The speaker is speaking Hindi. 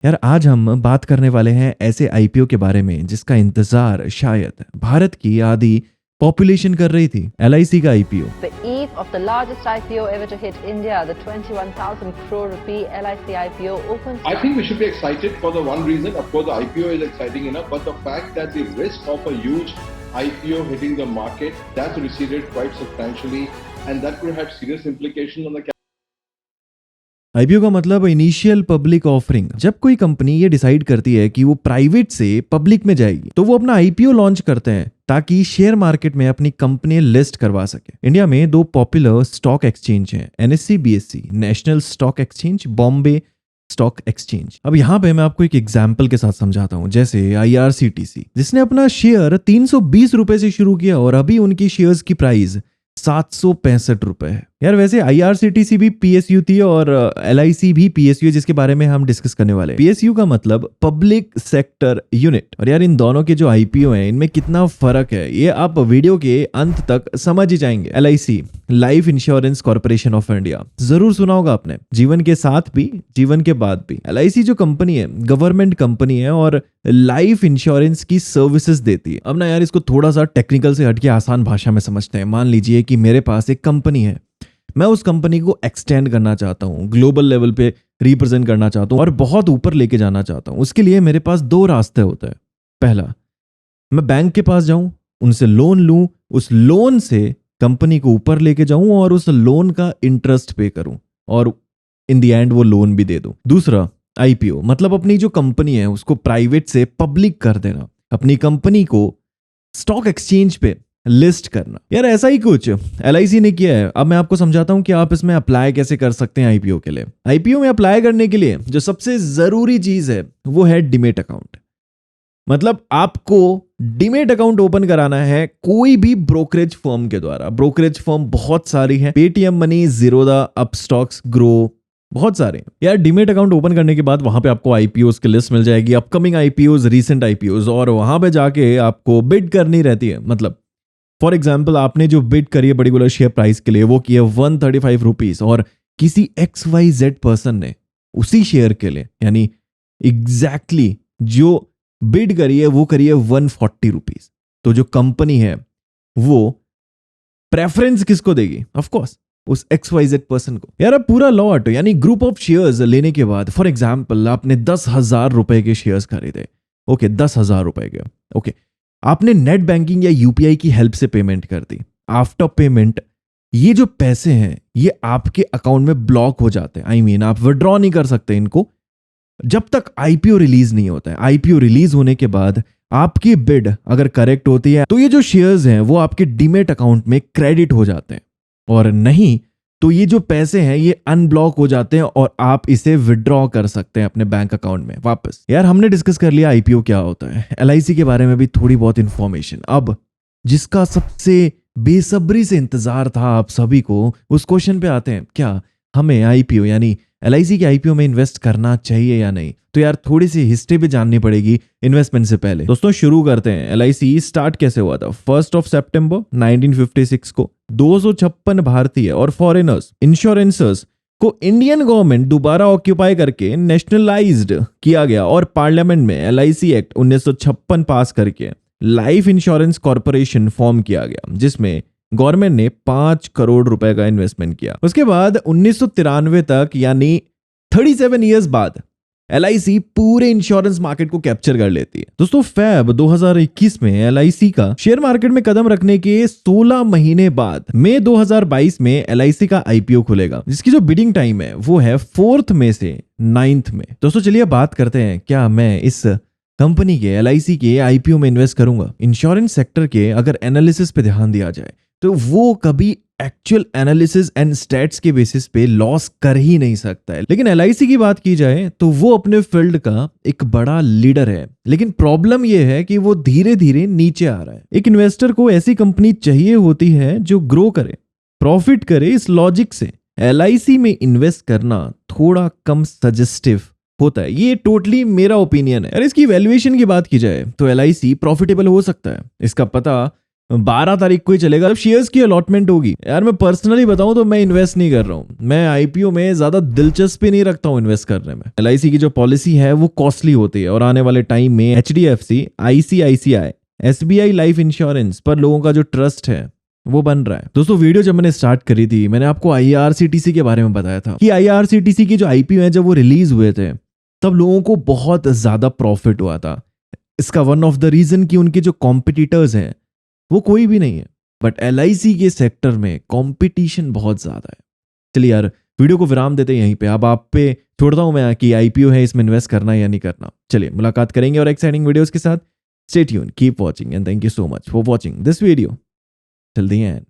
यार आज हम बात करने वाले हैं ऐसे आईपीओ के बारे में जिसका इंतजार शायद भारत की आधी पॉपुलेशन कर रही थी। एलआईसी का IPO. The eve of the largest IPO ever to hit India, the 21,000 crore rupee LIC IPO opens. I think we should be excited for the one reason. Of course, the IPO is exciting enough, but the fact that the risk of a huge IPO hitting the market, that's receded quite substantially, and that could have serious implications on the IPO का मतलब इनिशियल पब्लिक ऑफरिंग। जब कोई कंपनी ये डिसाइड करती है कि वो प्राइवेट से पब्लिक में जाएगी तो वो अपना आईपीओ लॉन्च करते हैं ताकि शेयर मार्केट में अपनी कंपनी लिस्ट करवा सके। इंडिया में दो पॉपुलर स्टॉक एक्सचेंज हैं, NSC BSc, national stock exchange, Bombay stock exchange. अब यहाँ पे मैं आपको एक एग्जाम्पल के साथ समझाता हूँ। जैसे आईआरसीटीसी जिसने अपना शेयर 320 रुपए से शुरू किया और अभी उनकी शेयर्स की प्राइस 765 रुपए है। यार वैसे आईआरसीटीसी भी पीएसयू थी और एलआईसी भी पीएसयू, जिसके बारे में हम डिस्कस करने वाले हैं। पीएसयू का मतलब पब्लिक सेक्टर यूनिट। और यार इन दोनों के जो आईपीओ हैं इनमें कितना फर्क है ये आप वीडियो के अंत तक समझ ही जाएंगे। LIC, life insurance corporation of India, जरूर सुना होगा आपने। जीवन के साथ भी जीवन के बाद भी। एलआईसी जो कंपनी है गवर्नमेंट कंपनी है और लाइफ इंश्योरेंस की सर्विसेज देती है। अब ना यार इसको थोड़ा सा टेक्निकल से हटके आसान भाषा में समझते हैं। मान लीजिए कि मेरे पास एक कंपनी है, मैं उस कंपनी को एक्सटेंड करना चाहता हूँ, ग्लोबल लेवल पे रिप्रेजेंट करना चाहता हूँ और बहुत ऊपर लेके जाना चाहता हूँ। उसके लिए मेरे पास दो रास्ते होते हैं। पहला, मैं बैंक के पास जाऊं, उनसे लोन लूं, उस लोन से कंपनी को ऊपर लेके जाऊं और उस लोन का इंटरेस्ट पे करूं और इन द एंड वो लोन भी दे दूं। दूसरा, आईपीओ मतलब अपनी जो कंपनी है उसको प्राइवेट से पब्लिक कर देना, अपनी कंपनी को स्टॉक एक्सचेंज पे लिस्ट करना। यार ऐसा ही कुछ एलआईसी ने किया है। अब मैं आपको समझाता हूं कि आप इसमें अप्लाई कैसे कर सकते हैं आईपीओ के लिए। आईपीओ में अप्लाई करने के लिए जो सबसे जरूरी चीज है वो है डीमेट अकाउंट। मतलब आपको डीमेट अकाउंट ओपन कराना है कोई भी ब्रोकरेज फर्म के द्वारा। ब्रोकरेज फर्म बहुत सारी है, Paytm money, Zerodha, Upstox, grow, बहुत सारे। यार डीमेट अकाउंट ओपन करने के बाद वहां पे आपको आईपीओस की लिस्ट मिल जाएगी, अपकमिंग आईपीओस, रीसेंट आईपीओस, और वहां पे जाके आपको बिड करनी रहती है। मतलब फॉर एग्जाम्पल आपने जो बिड करी है पर्टिकुलर शेयर प्राइस के लिए वो की है 135 रुपीज और किसी XYZ पर्सन ने उसी शेयर के लिए यानी एग्जैक्टली जो बिड करी है वो करी है 140 रुपीज। तो जो कंपनी है वो प्रेफरेंस किसको देगी? ऑफ कोर्स उस XYZ पर्सन को। यार अब पूरा लॉट यानी ग्रुप ऑफ शेयर्स लेने के बाद फॉर एग्जाम्पल आपने 10,000 रुपए के शेयर्स खरीदे। ओके 10,000 रुपए के। ओके आपने नेट बैंकिंग या यूपीआई की हेल्प से पेमेंट कर दी। आफ्टर पेमेंट ये जो पैसे हैं ये आपके अकाउंट में ब्लॉक हो जाते हैं। आई मीन आप विड्रॉ नहीं कर सकते इनको जब तक आईपीओ रिलीज नहीं होता है। आईपीओ रिलीज होने के बाद आपकी बिड अगर करेक्ट होती है तो ये जो शेयर्स हैं वो आपके डीमेट अकाउंट में क्रेडिट हो जाते हैं, और नहीं तो ये जो पैसे हैं ये अनब्लॉक हो जाते हैं और आप इसे विड्रॉ कर सकते हैं अपने बैंक अकाउंट में वापस। यार हमने डिस्कस कर लिया आईपीओ क्या होता है, एलआईसी के बारे में भी थोड़ी बहुत इंफॉर्मेशन। अब जिसका सबसे बेसब्री से इंतजार था आप सभी को, उस क्वेश्चन पे आते हैं, क्या हमें आईपीओ यानी एलआईसी के आईपीओ में इन्वेस्ट करना चाहिए या नहीं? तो यार थोड़ी सी हिस्ट्री भी जाननी पड़ेगी इन्वेस्टमेंट से पहले। दोस्तों शुरू करते हैं। एलआईसी स्टार्ट कैसे हुआ था? 1 सितंबर 1956 को 256 भारतीय और फॉरेनर्स इंश्योरेंसर्स को इंडियन गवर्नमेंट दोबारा ऑक्यूपाई करके नेशनलाइज्ड किया गया और पार्लियामेंट में एलआईसी एक्ट 1956 पास करके लाइफ इंश्योरेंस कॉर्पोरेशन फॉर्म किया गया, जिसमें गवर्नमेंट ने 5 करोड़ रुपए का इन्वेस्टमेंट किया। उसके बाद 1993 तक यानी 37 इयर्स बाद एलआईसी पूरे इंश्योरेंस मार्केट को कैप्चर कर लेती है। दोस्तों फेब 2021 में एलआईसी का शेयर मार्केट में कदम रखने के 16 महीने बाद मई 2022 में एलआईसी का आईपीओ खुलेगा, जिसकी जो बिडिंग टाइम है वो है 4 मई से 9 मई। दोस्तों चलिए बात करते हैं, क्या मैं इस कंपनी के एलआईसी के आईपीओ में इन्वेस्ट करूंगा? इंश्योरेंस सेक्टर के अगर एनालिसिस पे ध्यान दिया जाए तो वो कभी एक्चुअल एनालिसिस एंड स्टैट्स के बेसिस पे लॉस कर ही नहीं सकता है। लेकिन एलआईसी की बात की जाए तो वो अपने फील्ड का एक बड़ा लीडर है, लेकिन प्रॉब्लम ये है कि वो धीरे धीरे नीचे आ रहा है। एक इन्वेस्टर को ऐसी कंपनी चाहिए होती है जो ग्रो करे, प्रॉफिट करे। इस लॉजिक से एलआईसी में इन्वेस्ट करना थोड़ा कम सजेस्टिव होता है। ये टोटली मेरा ओपिनियन है। और इसकी वैल्यूएशन की बात की जाए तो एलआईसी प्रॉफिटेबल हो सकता है। इसका पता 12 तारीख को ही चलेगा जब शेयर्स की अलॉटमेंट होगी। यार मैं पर्सनली बताऊं तो मैं इन्वेस्ट नहीं कर रहा हूं, मैं आईपीओ में ज्यादा दिलचस्पी नहीं रखता हूं इन्वेस्ट करने में। एलआईसी की जो पॉलिसी है वो कॉस्टली होती है और आने वाले टाइम में HDFC, ICICI, SBI life insurance पर लोगों का जो ट्रस्ट है वो बन रहा है। दोस्तों वीडियो जब मैंने स्टार्ट करी थी मैंने आपको आईआरसीटीसी के बारे में बताया था कि आईआरसीटीसी की जो आईपीओ है जब वो रिलीज हुए थे तब लोगों को बहुत ज्यादा प्रॉफिट हुआ था। इसका वन ऑफ द रीजन कि उनके जो कॉम्पिटिटर्स हैं वो कोई भी नहीं है, बट एलआईसी के सेक्टर में कंपटीशन बहुत ज्यादा है। चलिए यार वीडियो को विराम देते हैं यहीं पे। अब आप पे छोड़ता हूं मैं कि आईपीओ है इसमें इन्वेस्ट करना या नहीं करना। चलिए मुलाकात करेंगे और एक्साइटिंग वीडियोस के साथ। Stay tuned, keep watching and thank you so much for watching this video till the end.